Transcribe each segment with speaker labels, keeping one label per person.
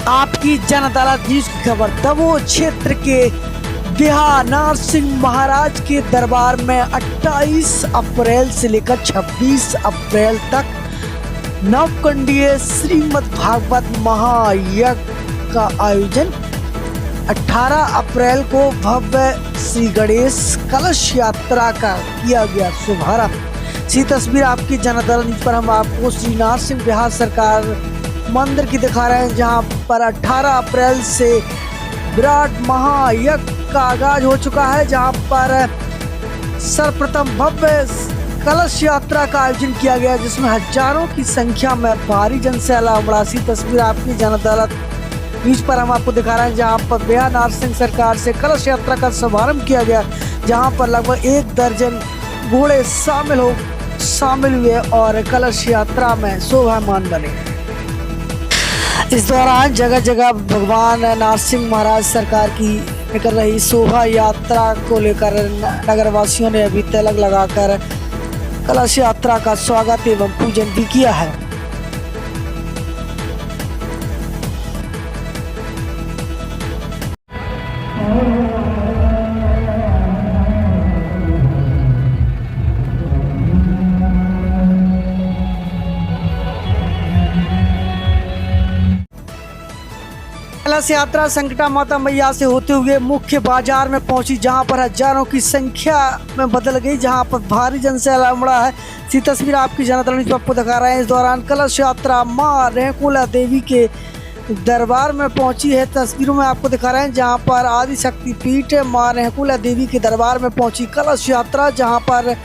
Speaker 1: आपकी जन अदालत न्यूज की खबर। दमोह क्षेत्र के बिहार नरसिंह महाराज के दरबार में 28 अप्रैल से लेकर 26 अप्रैल तक नवकंडीय श्रीमद् भागवत महायज्ञ का आयोजन। 18 अप्रैल को भव्य श्री गणेश कलश यात्रा का किया गया शुभारंभ। सी तस्वीर आपकी जन अदालत न्यूज पर हम आपको श्री नरसिंह बिहार सरकार मंदिर की दिखा रहे हैं, जहां पर 18 अप्रैल से विराट महायज्ञ का आगाज हो चुका है, जहां पर सर्वप्रथम भव्य कलश यात्रा का आयोजन किया गया, जिसमें हजारों की संख्या में भारी जनसैलाब उमड़ा। सी तस्वीर आपकी जन अदालत न्यूज पर हम आपको दिखा रहे हैं, जहां पर बिहार नरसिंह सरकार से कलश यात्रा का शुभारंभ किया गया, जहां पर लगभग 1 दर्जन घोड़े शामिल हुए और कलश यात्रा में शोभामान बने। इस दौरान जगह जगह भगवान नरसिंह महाराज सरकार की निकल रही शोभा यात्रा को लेकर नगरवासियों ने अभी तिलक लगाकर कलश यात्रा का स्वागत एवं पूजन भी किया है। कलश यात्रा संकटा माता मैया से होते हुए मुख्य बाजार में पहुंची, जहां पर हजारों की संख्या में बदल गई, जहां पर भारी जनसैलाब उमड़ा है। सी तस्वीर आपकी जन अदालत न्यूज आपको दिखा रहे हैं। इस दौरान कलश यात्रा मां रेणुका देवी के दरबार में पहुंची है। तस्वीरों में आपको दिखा रहे हैं, जहां पर आदि शक्ति पीठ मां रेणुका देवी के दरबार में पहुंची कलश यात्रा, जहां पर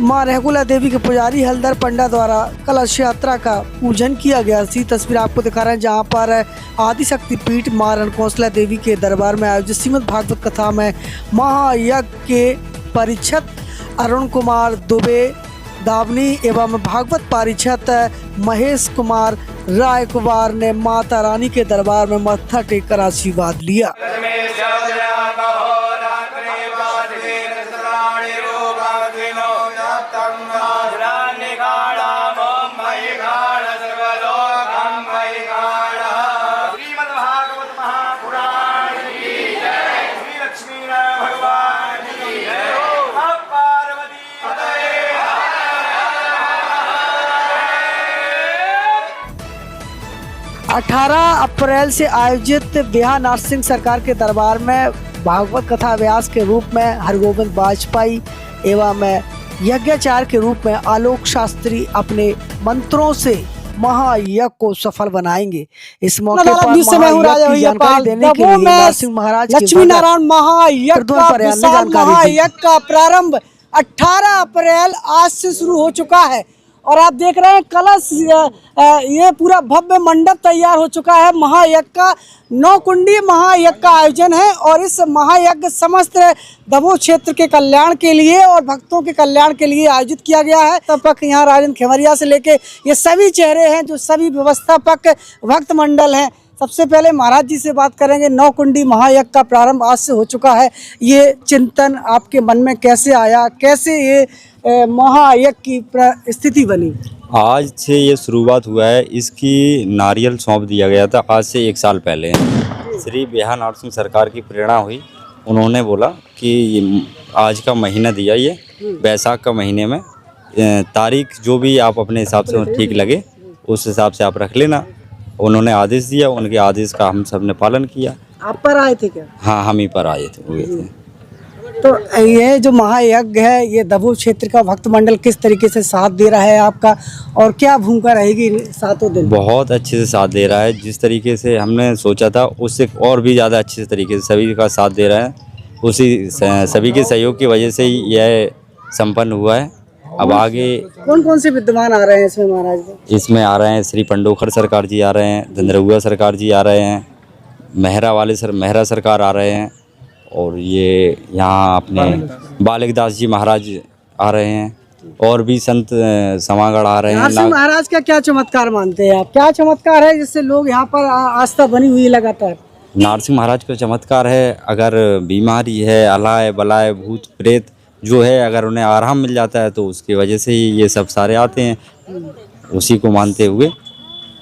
Speaker 1: मां रेणुका देवी के पुजारी हलधर पंडा द्वारा कलश यात्रा का पूजन किया गया। सी तस्वीर आपको दिखा रहे हैं, जहां पर आदि शक्ति पीठ मां रेणुका देवी के दरबार में आयोजित श्रीमद् भागवत कथा में महायज्ञ के परिषद अरुण कुमार दुबे दावनी एवं भागवत परिषद महेश कुमार राय कुमार ने माता रानी के दरबार में मत्था टेक कर आशीर्वाद लिया। अठारह अप्रैल से आयोजित बिहार नरसिंह सरकार के दरबार में भागवत कथा व्यास के रूप में हरगोविंद वाजपेयी एवं यज्ञाचार्य के रूप में आलोक शास्त्री अपने मंत्रों से महायज्ञ को सफल बनाएंगे। इस मौके पर महायज्ञ की जानकारी देने के लिए नरसिंह महाराज
Speaker 2: लक्ष्मी नारायण महायज्ञ का प्रारंभ 18 अप्रैल आज से शुरू हो चुका है और आप देख रहे हैं कलश ये पूरा भव्य मंडप तैयार हो चुका है। महायज्ञ का 9 कुंडी महायज्ञ का आयोजन है और इस महायज्ञ समस्त दमोह क्षेत्र के कल्याण के लिए और भक्तों के कल्याण के लिए आयोजित किया गया है। तब तक यहाँ राजेंद्र खेमरिया से लेके ये सभी चेहरे हैं जो सभी व्यवस्थापक भक्त मंडल हैं। सबसे पहले महाराज जी से बात करेंगे। 9 कुंडी महायज्ञ का प्रारंभ आज से हो चुका है। ये चिंतन आपके मन में कैसे आया, कैसे ये महायज्ञ की स्थिति बनी?
Speaker 3: आज से ये शुरुआत हुआ है। इसकी नारियल सौंप दिया गया था आज से 1 साल पहले। श्री बिहार नरसिंह सरकार की प्रेरणा हुई, उन्होंने बोला कि आज का महीना दिया, ये बैसाख का महीने में तारीख जो भी आप अपने हिसाब से ठीक लगे उस हिसाब से आप रख लेना। उन्होंने आदेश दिया, उनके आदेश का हम सब ने पालन किया।
Speaker 2: आप पर आए थे क्या?
Speaker 3: हाँ, हम ही पर आए थे।
Speaker 2: तो ये जो महायज्ञ है, ये दमोह क्षेत्र का भक्त मंडल किस तरीके से साथ दे रहा है आपका और क्या भूमिका रहेगी 7 दिन?
Speaker 3: बहुत अच्छे से साथ दे रहा है। जिस तरीके से हमने सोचा था उससे और भी ज़्यादा अच्छे तरीके से सभी का साथ दे रहा है। उसी सभी के सहयोग की वजह से ही यह संपन्न हुआ है। अब आगे
Speaker 2: कौन कौन से विद्वान आ रहे हैं इसमें महाराज?
Speaker 3: इसमें आ रहे हैं श्री पंडोखर सरकार जी आ रहे हैं, धंधरहुआ सरकार जी आ रहे हैं, मेहरा सरकार आ रहे हैं और ये यहाँ अपने बालिकदास जी महाराज आ रहे हैं और भी संत समागण आ रहे हैं।
Speaker 2: नरसिंह महाराज का क्या चमत्कार मानते हैं आप? क्या चमत्कार है जिससे लोग यहाँ पर आस्था बनी हुई है लगातार?
Speaker 3: नरसिंह महाराज का चमत्कार है, अगर बीमारी है, अलाय बलाय भूत प्रेत जो है, अगर उन्हें आराम मिल जाता है तो उसकी वजह से ही ये सब सारे आते हैं। उसी को मानते हुए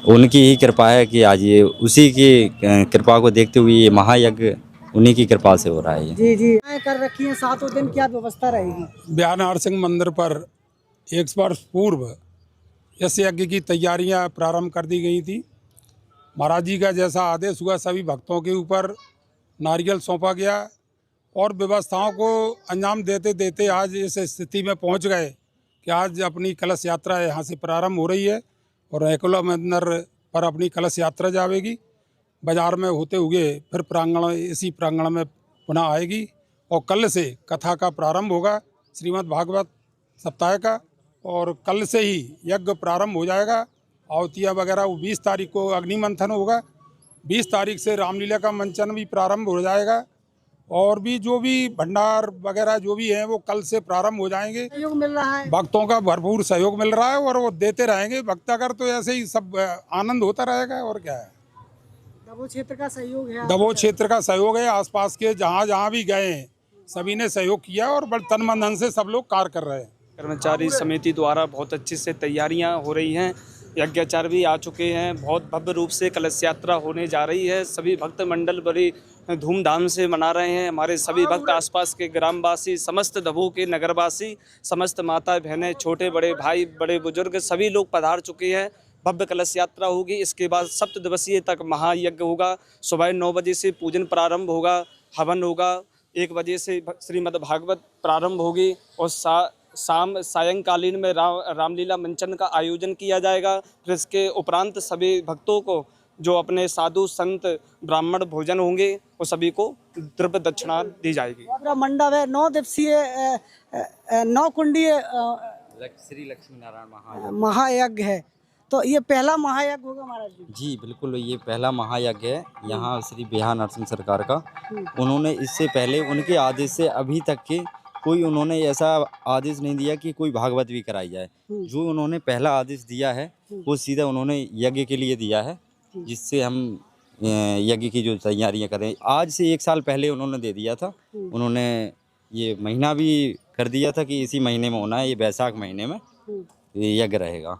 Speaker 3: उनकी ही कृपा है कि आज ये उसी की कृपा को देखते हुए ये महायज्ञ उन्हीं की कृपा से हो रहा है ये।
Speaker 2: जी जी कर रखी है, सातों दिन क्या व्यवस्था रहेगी?
Speaker 4: बिहार नरसिंह मंदिर पर एक वर्ष पूर्व इस यज्ञ की तैयारियां प्रारंभ कर दी गई थी। महाराज जी का जैसा आदेश हुआ सभी भक्तों के ऊपर नारियल सौंपा गया और व्यवस्थाओं को अंजाम देते देते आज इस स्थिति में पहुंच गए कि आज अपनी कलश यात्रा यहाँ से प्रारंभ हो रही है और एकला मंदिर पर अपनी कलश यात्रा जाएगी। बाजार में होते हुए फिर प्रांगण, इसी प्रांगण में पुनः आएगी और कल से कथा का प्रारंभ होगा श्रीमद् भागवत सप्ताह का, और कल से ही यज्ञ प्रारंभ हो जाएगा। आहुतियाँ वगैरह वो 20 तारीख को अग्नि मंथन होगा, 20 तारीख से रामलीला का मंचन भी प्रारंभ हो जाएगा और भी जो भी भंडार वगैरह जो भी हैं वो कल से प्रारंभ हो जाएंगे।
Speaker 2: सहयोग मिल रहा है?
Speaker 4: भक्तों का भरपूर सहयोग मिल रहा है और वो देते रहेंगे भक्तागर, तो ऐसे ही सब आनंद होता रहेगा। और क्या है,
Speaker 2: दबोच क्षेत्र का सहयोग है?
Speaker 4: दबोच क्षेत्र का सहयोग है, आसपास के जहाँ भी गए हैं सभी ने सहयोग किया और बड़े तन मन धन से सब लोग कार्य कर रहे हैं।
Speaker 5: कर्मचारी समिति द्वारा बहुत अच्छे से तैयारियां हो रही हैं। यज्ञाचार्य भी आ चुके हैं। बहुत भव्य रूप से कलश यात्रा होने जा रही है। सभी भक्त मंडल बड़ी धूमधाम से मना रहे हैं। हमारे सभी भक्त, आसपास के ग्रामवासी, समस्त दबों के नगरवासी, समस्त माता बहनें, छोटे बड़े भाई, बड़े बुजुर्ग सभी लोग पधार चुके हैं। भव्य कलश यात्रा होगी। इसके बाद 7 दिवसीय तक महायज्ञ होगा। सुबह 9 बजे से पूजन प्रारंभ होगा, हवन होगा, 1 बजे से श्रीमद् भागवत प्रारंभ होगी और शाम सायंकालीन में रामलीला मंचन का आयोजन किया जाएगा। फिर इसके उपरांत सभी भक्तों को जो अपने साधु संत ब्राह्मण भोजन होंगे वो सभी को द्रव्य दक्षिणा दी जाएगी।
Speaker 2: पूरा मंडप है, 9 दिवसीय 9 कुंडीय
Speaker 3: श्री लक्ष्मी नारायण
Speaker 2: महायज्ञ है। तो ये पहला महायज्ञ होगा महाराज जी?
Speaker 3: जी बिल्कुल, ये पहला महायज्ञ है यहाँ श्री बिहार नरसिंह सरकार का। उन्होंने इससे पहले उनके आदेश से अभी तक के कोई उन्होंने ऐसा आदेश नहीं दिया कि कोई भागवत भी कराई जाए। जो उन्होंने पहला आदेश दिया है वो सीधा उन्होंने यज्ञ के लिए दिया है, जिससे हम यज्ञ की जो तैयारियां करें। आज से 1 साल पहले उन्होंने दे दिया था। उन्होंने ये महीना भी कर दिया था कि इसी महीने में होना है, ये बैसाख महीने में ये यज्ञ रहेगा।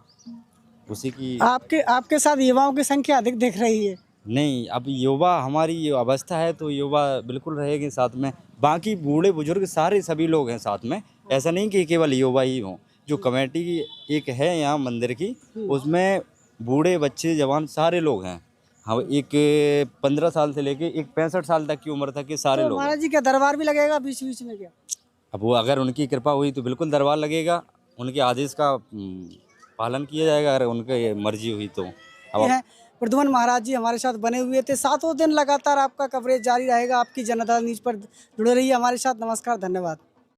Speaker 3: उसी की
Speaker 2: आपके साथ युवाओं की संख्या अधिक दिख रही है?
Speaker 3: नहीं, अब युवा हमारी ये अवस्था है तो युवा बिल्कुल रहेंगे साथ में। बाकी बूढ़े बुजुर्ग सारे सभी लोग हैं साथ में। ऐसा नहीं कि केवल युवा ही हों। जो कमेटी एक है यहाँ मंदिर की, उसमें बूढ़े बच्चे जवान सारे लोग हैं। हाँ, एक 15 साल से लेके एक 65 साल तक की उम्र तक के सारे
Speaker 2: तो
Speaker 3: लोग हैं।
Speaker 2: महाराज जी का दरबार भी लगेगा बीच बीच में क्या?
Speaker 3: अब वो अगर उनकी कृपा हुई तो बिल्कुल दरबार लगेगा। उनके आदेश का पालन किया जाएगा अगर उनकी मर्जी हुई तो। अब
Speaker 2: प्रद्युमन महाराज जी हमारे साथ बने हुए थे। 7 दिन लगातार आपका कवरेज जारी रहेगा। आपकी जनता न्यूज़ पर जुड़े रहिए हमारे साथ। नमस्कार, धन्यवाद।